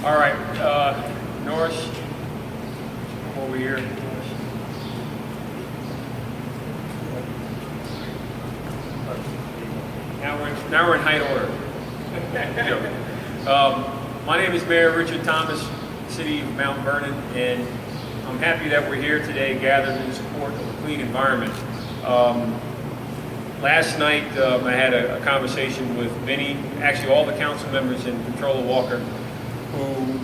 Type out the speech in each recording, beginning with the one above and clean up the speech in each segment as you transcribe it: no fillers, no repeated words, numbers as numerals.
All right, Norris, come over here. Now we're in height order. My name is Mayor Richard Thomas, City of Mount Vernon, and I'm happy that we're here today gathered in support of a clean environment. Last night I had a conversation with Vinny, actually all the council members and Controller Walker, who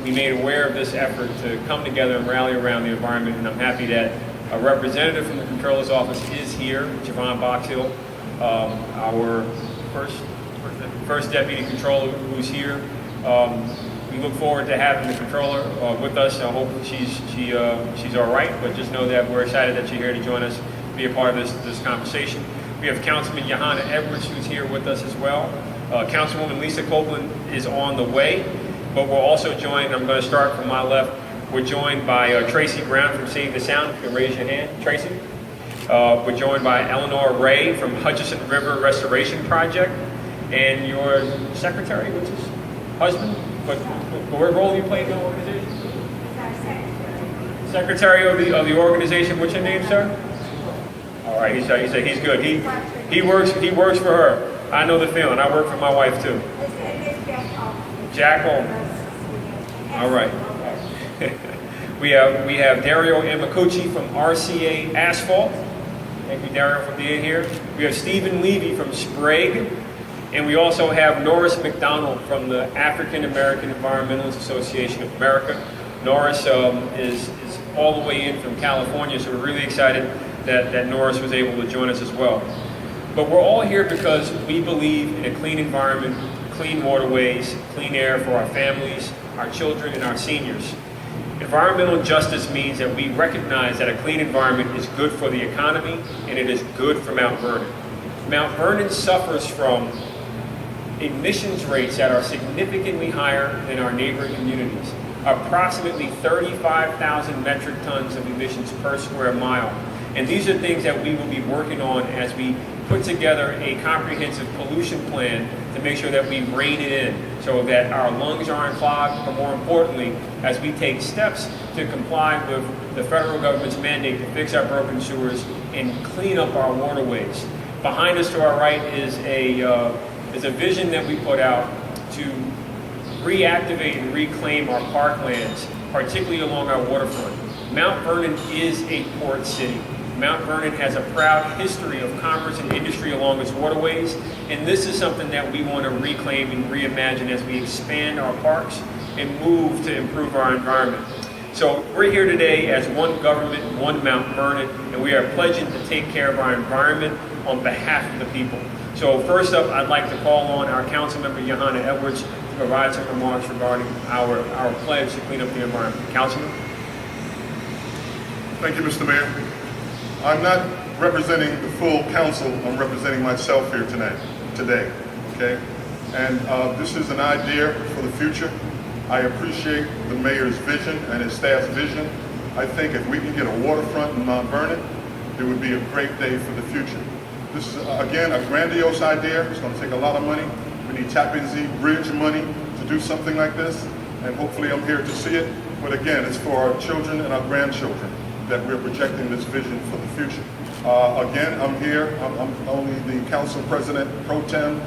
we made aware of this effort to come together and rally around the environment, and I'm happy that a representative from the Controller's Office is here, Javon Boxhill, our first Deputy Controller who's here. We look forward to having the Controller with us. I hope she's all right, but just know that we're excited that you're here to join us, be a part of this conversation. We have Councilman Johanna Edwards who's here with us as well. Councilwoman Lisa Copeland is on the way, but we're also joined, I'm going to start from my left, we're joined by Tracy Brown from Save the Sound. You can raise your hand, Tracy. We're joined by Eleanor Ray from Hutchinson River Restoration Project, and your secretary, which is husband, but what role do you play in the organization? Secretary of the organization. What's your name, sir? All right, he said he's good. He works for her. I know the feeling. I work for my wife too. Jack Holmes. All right. we have Dario Imacucci from RCA Asphalt. Thank you, Dario, for being here. We have Stephen Levy from Sprague. And we also have Norris McDonald from the African American Environmentalist Association of America. Norris is all the way in from California, so we're really excited that Norris was able to join us as well. But we're all here because we believe in a clean environment, clean waterways, clean air for our families, our children, and our seniors. Environmental justice means that we recognize that a clean environment is good for the economy and it is good for Mount Vernon. Mount Vernon suffers from emissions rates that are significantly higher than our neighboring communities. Approximately 35,000 metric tons of emissions per square mile. And these are things that we will be working on as we put together a comprehensive pollution plan to make sure that we rein it in so that our lungs aren't clogged, but more importantly, as we take steps to comply with the federal government's mandate to fix our broken sewers and clean up our waterways. Behind us to our right is a vision that we put out to reactivate and reclaim our parklands, particularly along our waterfront. Mount Vernon is a port city. Mount Vernon has a proud history of commerce and industry along its waterways, and this is something that we want to reclaim and reimagine as we expand our parks and move to improve our environment. So we're here today as one government, one Mount Vernon, and we are pledging to take care of our environment on behalf of the people. So first up, I'd like to call on our Councilmember Johanna Edwards to provide some remarks regarding our pledge to clean up the environment. Councilman? Thank you, Mr. Mayor. I'm not representing the full council, I'm representing myself here today, okay? And this is an idea for the future. I appreciate the mayor's vision and his staff's vision. I think if we can get a waterfront in Mount Vernon, it would be a great day for the future. This is, again, a grandiose idea. It's going to take a lot of money. We need Tappan Zee Bridge money to do something like this, and hopefully I'm here to see it. But again, it's for our children and our grandchildren that we're projecting this vision for the future. Again, I'm here. I'm only the council president pro tem,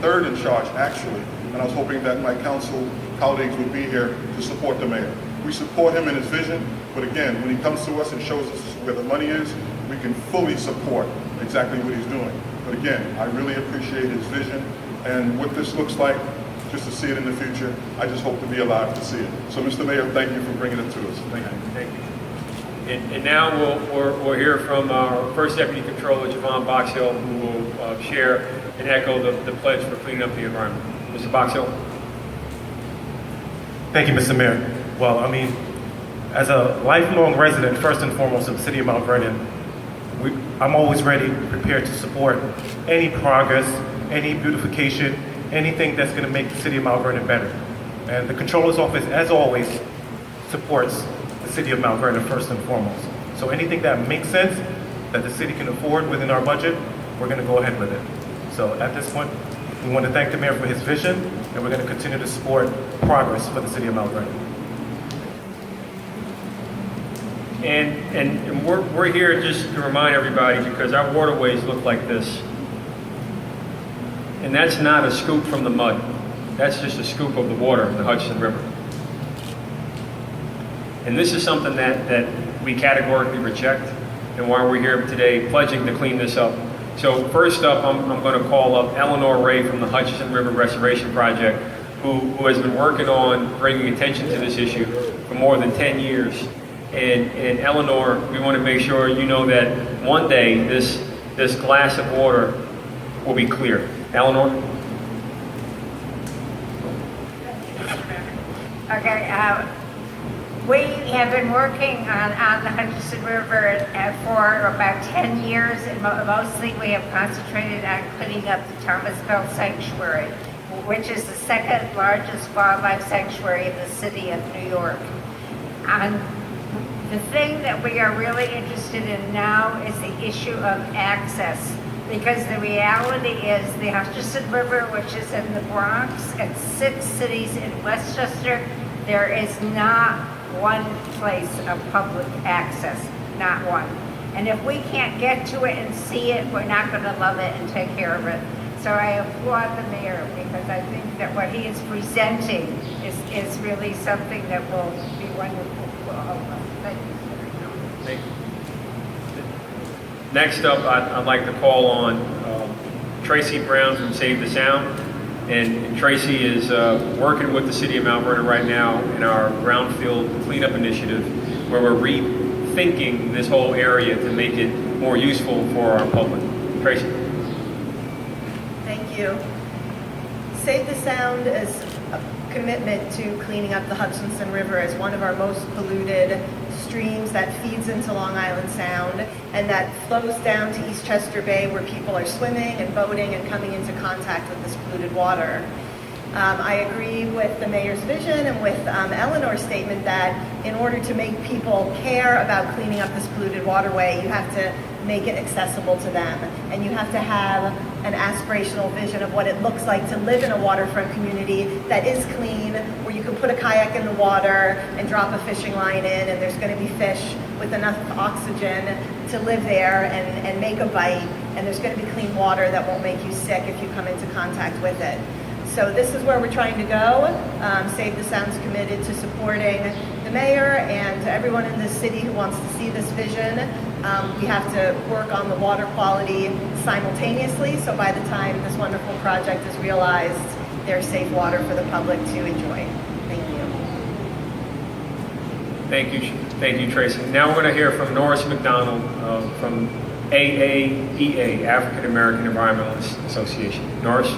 third in charge actually, and I was hoping that my council colleagues would be here to support the mayor. We support him in his vision, but again, when he comes to us and shows us where the money is, we can fully support exactly what he's doing. But again, I really appreciate his vision and what this looks like, just to see it in the future. I just hope to be alive to see it. So Mr. Mayor, thank you for bringing it to us. Thank you. Thank you. And now we'll hear from our first Deputy Controller, Javon Boxhill, who will share and echo the pledge for cleaning up the environment. Mr. Boxhill. Thank you, Mr. Mayor. Well, I mean, as a lifelong resident, first and foremost, of the city of Mount Vernon, I'm always ready, prepared to support any progress, any beautification, anything that's going to make the city of Mount Vernon better. And the Controller's Office, as always, supports the city of Mount Vernon first and foremost. So anything that makes sense, that the city can afford within our budget, we're going to go ahead with it. So at this point, we want to thank the mayor for his vision, and we're going to continue to support progress for the city of Mount Vernon. And we're here just to remind everybody, because our waterways look like this. And that's not a scoop from the mud. That's just a scoop of the water in the Hudson River. And this is something that we categorically reject, and why we're here today pledging to clean this up. So first up, I'm going to call up Eleanor Ray from the Hudson River Restoration Project, who has been working on bringing attention to this issue for more than 10 years. And Eleanor, we want to make sure you know that one day this glass of water will be clear. Eleanor? Okay, we have been working on the Hudson River for about 10 years, and mostly we have concentrated on cleaning up the Thomasville Sanctuary, which is the second largest wildlife sanctuary in the city of New York. And the thing that we are really interested in now is the issue of access, because the reality is the Hudson River, which is in the Bronx, and 6 cities in Westchester, there is not one place of public access, not one. And if we can't get to it and see it, we're not going to love it and take care of it. So I applaud the mayor, because I think that what he is presenting is really something that will be wonderful for all of us. Thank you. Thank you. Next up, I'd like to call on Tracy Brown from Save the Sound. And Tracy is working with the city of Mount Vernon right now in our brownfield cleanup initiative, where we're rethinking this whole area to make it more useful for our public. Tracy. Thank you. Save the Sound is a commitment to cleaning up the Hutchinson River as one of our most polluted streams that feeds into Long Island Sound and that flows down to Eastchester Bay, where people are swimming and boating and coming into contact with this polluted water. I agree with the mayor's vision and with Eleanor's statement that in order to make people care about cleaning up this polluted waterway, you have to make it accessible to them, and you have to have an aspirational vision of what it looks like to live in a waterfront community that is clean, where you can put a kayak in the water and drop a fishing line in, and there's going to be fish with enough oxygen to live there and make a bite, and there's going to be clean water that won't make you sick if you come into contact with it. So this is where we're trying to go. Save the Sound's committed to supporting the mayor and everyone in this city who wants to see this vision. We have to work on the water quality simultaneously, so by the time this wonderful project is realized, there's safe water for the public to enjoy. Thank you. Thank you, Tracy. Now we're going to hear from Norris McDonald from AAEA, African American Environmentalist Association. Norris?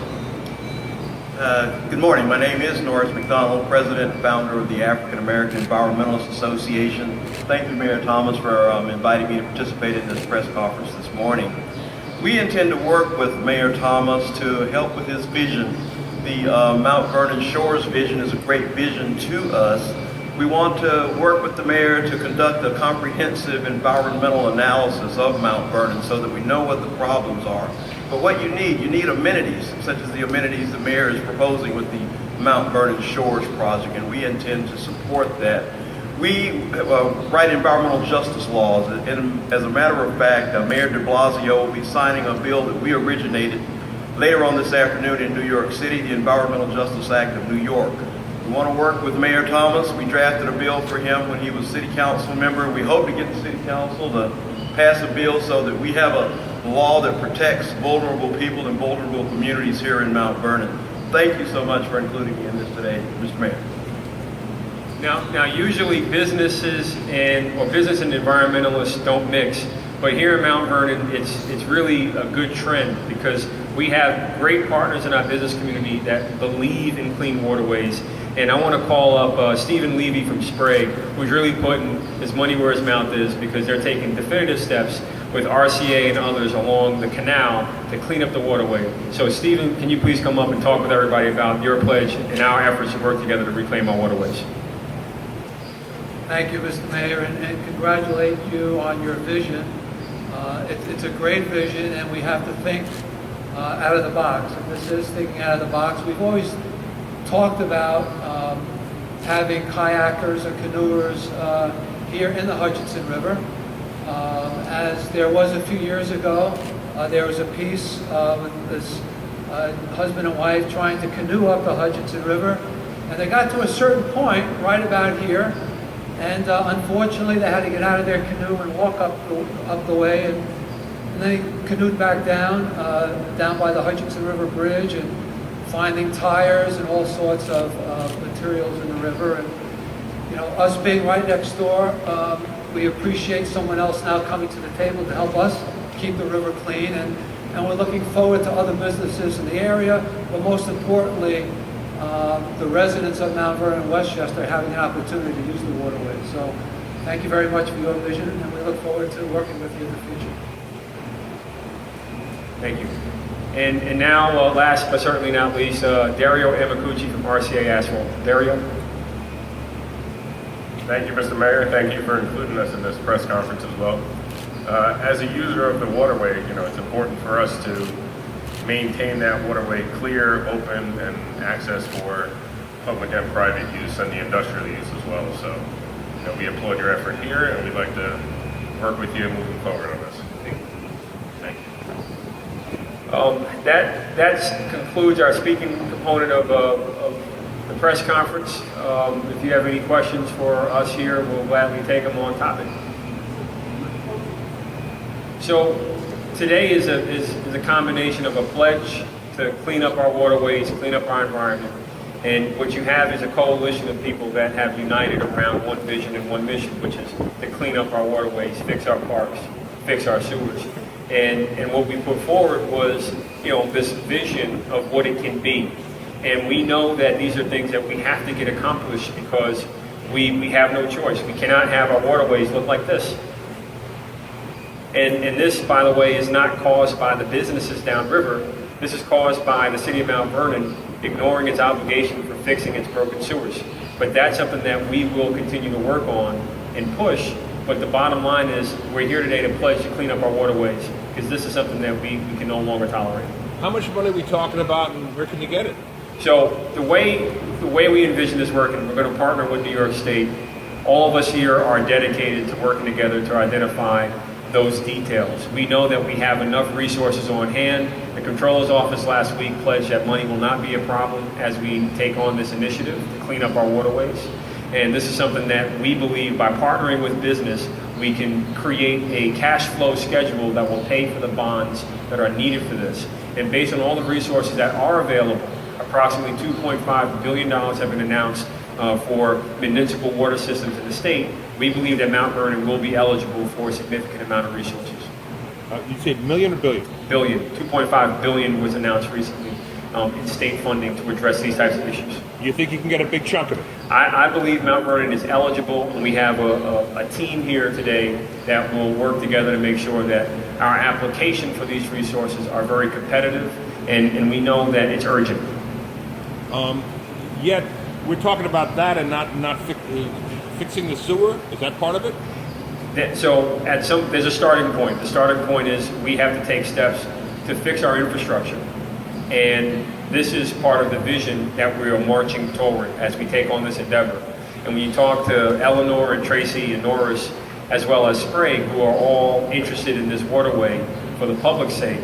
Good morning. My name is Norris McDonald, President and founder of the African American Environmentalist Association. Thank you, Mayor Thomas, for inviting me to participate in this press conference this morning. We intend to work with Mayor Thomas to help with his vision. The Mount Vernon Shores vision is a great vision to us. We want to work with the mayor to conduct a comprehensive environmental analysis of Mount Vernon so that we know what the problems are. But what you need amenities, such as the amenities the mayor is proposing with the Mount Vernon Shores project, and we intend to support that. We write environmental justice laws, and as a matter of fact, Mayor de Blasio will be signing a bill that we originated later on this afternoon in New York City, the Environmental Justice Act of New York. We want to work with Mayor Thomas. We drafted a bill for him when he was city council member. We hope to get the city council to pass a bill so that we have a law that protects vulnerable people and vulnerable communities here in Mount Vernon. Thank you so much for including me in this today, Mr. Mayor. Now, usually businesses and environmentalists don't mix, but here in Mount Vernon, it's really a good trend because we have great partners in our business community that believe in clean waterways. And I want to call up Stephen Levy from Sprague, who's really putting his money where his mouth is because they're taking definitive steps with RCA and others along the canal to clean up the waterway. So Stephen, can you please come up and talk with everybody about your pledge and our efforts to work together to reclaim our waterways? Thank you, Mr. Mayor, and congratulate you on your vision. It's a great vision, and we have to think out of the box. And this is thinking out of the box. We've always talked about having kayakers and canoers here in the Hutchinson River. As there was a few years ago, there was a piece with this husband and wife trying to canoe up the Hutchinson River, and they got to a certain point right about here, and unfortunately they had to get out of their canoe and walk up the way, and they canoed back down by the Hutchinson River Bridge, and finding tires and all sorts of materials in the river. And you know, us being right next door, we appreciate someone else now coming to the table to help us keep the river clean, and we're looking forward to other businesses in the area, but most importantly, the residents of Mount Vernon and Westchester having an opportunity to use the waterway. So thank you very much for your vision, and we look forward to working with you in the future. Thank you. And now, last but certainly not least, Dario Amacucci from RCA Asphalt. Dario? Thank you, Mr. Mayor. Thank you for including us in this press conference as well. As a user of the waterway, you know, it's important for us to maintain that waterway clear, open, and access for public and private use and the industrial use as well. So, you know, we applaud your effort here, and we'd like to work with you moving forward on this. Thank you. That concludes our speaking component of the press conference. If you have any questions for us here, we'll gladly take them on topic. So today is a combination of a pledge to clean up our waterways, clean up our environment. And what you have is a coalition of people that have united around one vision and one mission, which is to clean up our waterways, fix our parks, fix our sewers. And what we put forward was, you know, this vision of what it can be. And we know that these are things that we have to get accomplished because we have no choice. We cannot have our waterways look like this. And this, by the way, is not caused by the businesses downriver. This is caused by the city of Mount Vernon ignoring its obligation for fixing its broken sewers. But that's something that we will continue to work on and push. But the bottom line is we're here today to pledge to clean up our waterways because this is something that we can no longer tolerate. How much money are we talking about, and where can you get it? So the way we envision this working, we're going to partner with New York State. All of us here are dedicated to working together to identify those details. We know that we have enough resources on hand. The Comptroller's Office last week pledged that money will not be a problem as we take on this initiative to clean up our waterways. And this is something that we believe by partnering with business, we can create a cash flow schedule that will pay for the bonds that are needed for this. And based on all the resources that are available, approximately $2.5 billion have been announced for municipal water systems in the state. We believe that Mount Vernon will be eligible for a significant amount of resources. You said million or billion? Billion. 2.5 billion was announced recently in state funding to address these types of issues. You think you can get a big chunk of it? I believe Mount Vernon is eligible, and we have a team here today that will work together to make sure that our application for these resources are very competitive, and we know that it's urgent. Yet we're talking about that and not fixing the sewer. Is that part of it? So there's a starting point. The starting point is we have to take steps to fix our infrastructure. And this is part of the vision that we are marching toward as we take on this endeavor. And when you talk to Eleanor and Tracy and Norris, as well as Sprague, who are all interested in this waterway for the public's sake,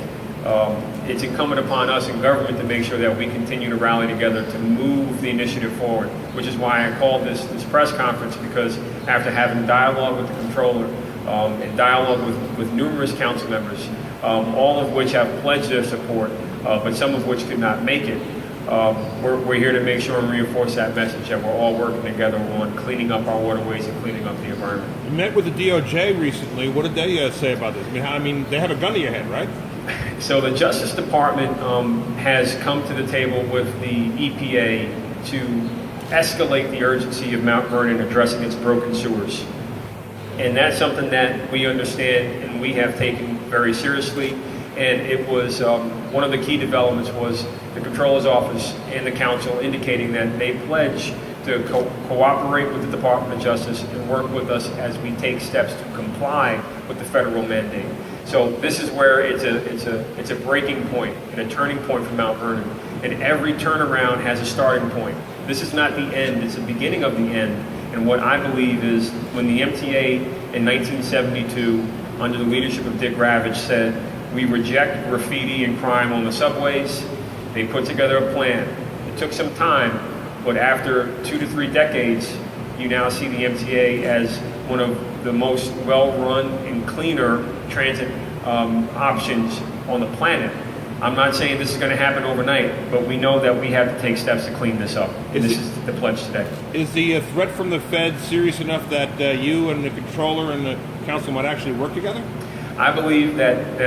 it's incumbent upon us in government to make sure that we continue to rally together to move the initiative forward, which is why I called this press conference, because after having dialogue with the controller and dialogue with numerous council members, all of which have pledged their support, but some of which could not make it, we're here to make sure and reinforce that message that we're all working together on cleaning up our waterways and cleaning up the environment. You met with the DOJ recently. What did they say about this? I mean, they have a gun to your head, right? So the Justice Department has come to the table with the EPA to escalate the urgency of Mount Vernon addressing its broken sewers. And that's something that we understand and we have taken very seriously. And it was one of the key developments was the Comptroller's Office and the Council indicating that they pledge to cooperate with the Department of Justice and work with us as we take steps to comply with the federal mandate. So this is where it's a breaking point and a turning point for Mount Vernon. and every turnaround has a starting point. This is not the end, it's the beginning of the end. And what I believe is when the MTA in 1972, under the leadership of Dick Ravitch, said, we reject graffiti and crime on the subways, they put together a plan. It took some time, but after 2 to 3 decades, you now see the MTA as one of the most well-run and cleaner transit options on the planet. I'm not saying this is going to happen overnight, but we know that we have to take steps to clean this up. And this is the pledge today. Is the threat from the Fed serious enough that you and the controller and the council might actually work together? I believe that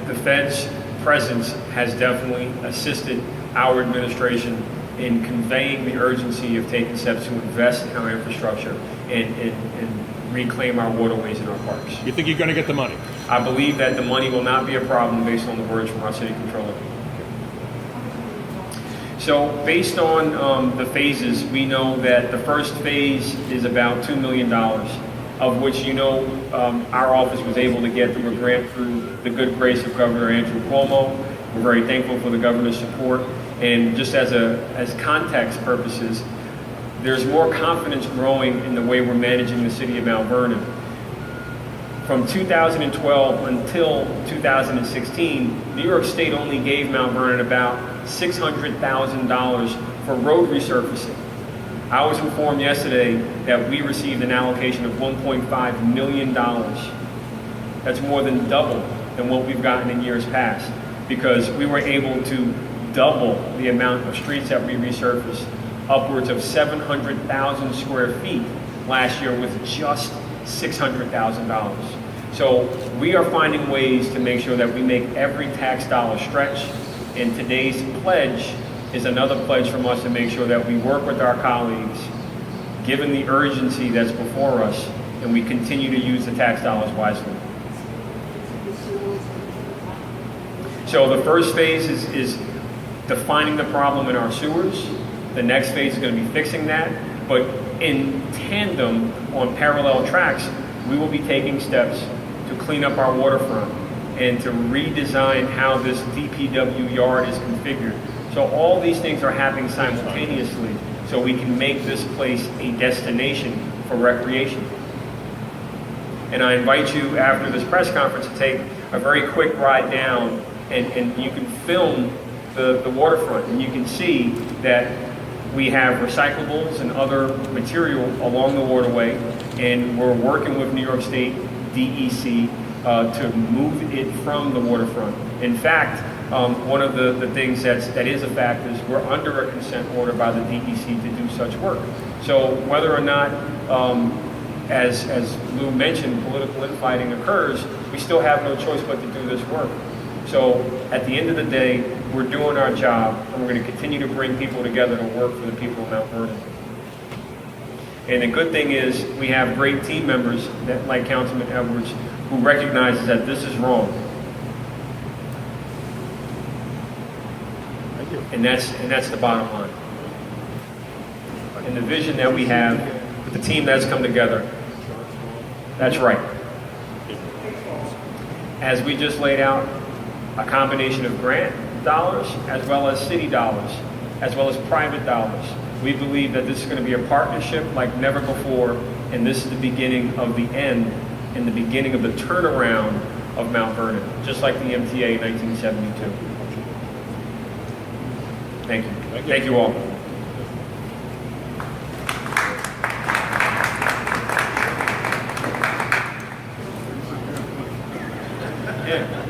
the Fed's presence has definitely assisted our administration in conveying the urgency of taking steps to invest in our infrastructure and reclaim our waterways and our parks. You think you're going to get the money? I believe that the money will not be a problem based on the words from our city controller. So based on the phases, we know that the first phase is about $2 million, of which our office was able to get through a grant through the good grace of Governor Andrew Cuomo. We're very thankful for the governor's support. And just as context purposes, there's more confidence growing in the way we're managing the city of Mount Vernon. From 2012 until 2016, New York State only gave Mount Vernon about $600,000 for road resurfacing. I was informed yesterday that we received an allocation of $1.5 million. That's more than double than what we've gotten in years past, because we were able to double the amount of streets that we resurfaced, upwards of 700,000 square feet last year with just $600,000. So we are finding ways to make sure that we make every tax dollar stretch, and today's pledge is another pledge from us to make sure that we work with our colleagues, given the urgency that's before us, and we continue to use the tax dollars wisely. So the first phase is defining the problem in our sewers. The next phase is going to be fixing that. But in tandem, on parallel tracks, we will be taking steps to clean up our waterfront and to redesign how this DPW yard is configured. So all these things are happening simultaneously so we can make this place a destination for recreation. And I invite you after this press conference to take a very quick ride down and you can film the waterfront, and you can see that we have recyclables and other material along the waterway, and we're working with New York State DEC to move it from the waterfront. In fact, one of the things that is a fact is we're under a consent order by the DEC to do such work. So whether or not, as Lou mentioned, political infighting occurs, we still have no choice but to do this work. So at the end of the day, we're doing our job, and we're going to continue to bring people together to work for the people of Mount Vernon. And the good thing is we have great team members, that, like Councilman Edwards, who recognizes that this is wrong. Thank you. And that's the bottom line. And the vision that we have with the team that's come together, that's right. As we just laid out, a combination of grant dollars as well as city dollars, as well as private dollars. We believe that this is going to be a partnership like never before, and this is the beginning of the end and the beginning of the turnaround of Mount Vernon, just like the MTA in 1972. Thank you. Thank you all. Yeah.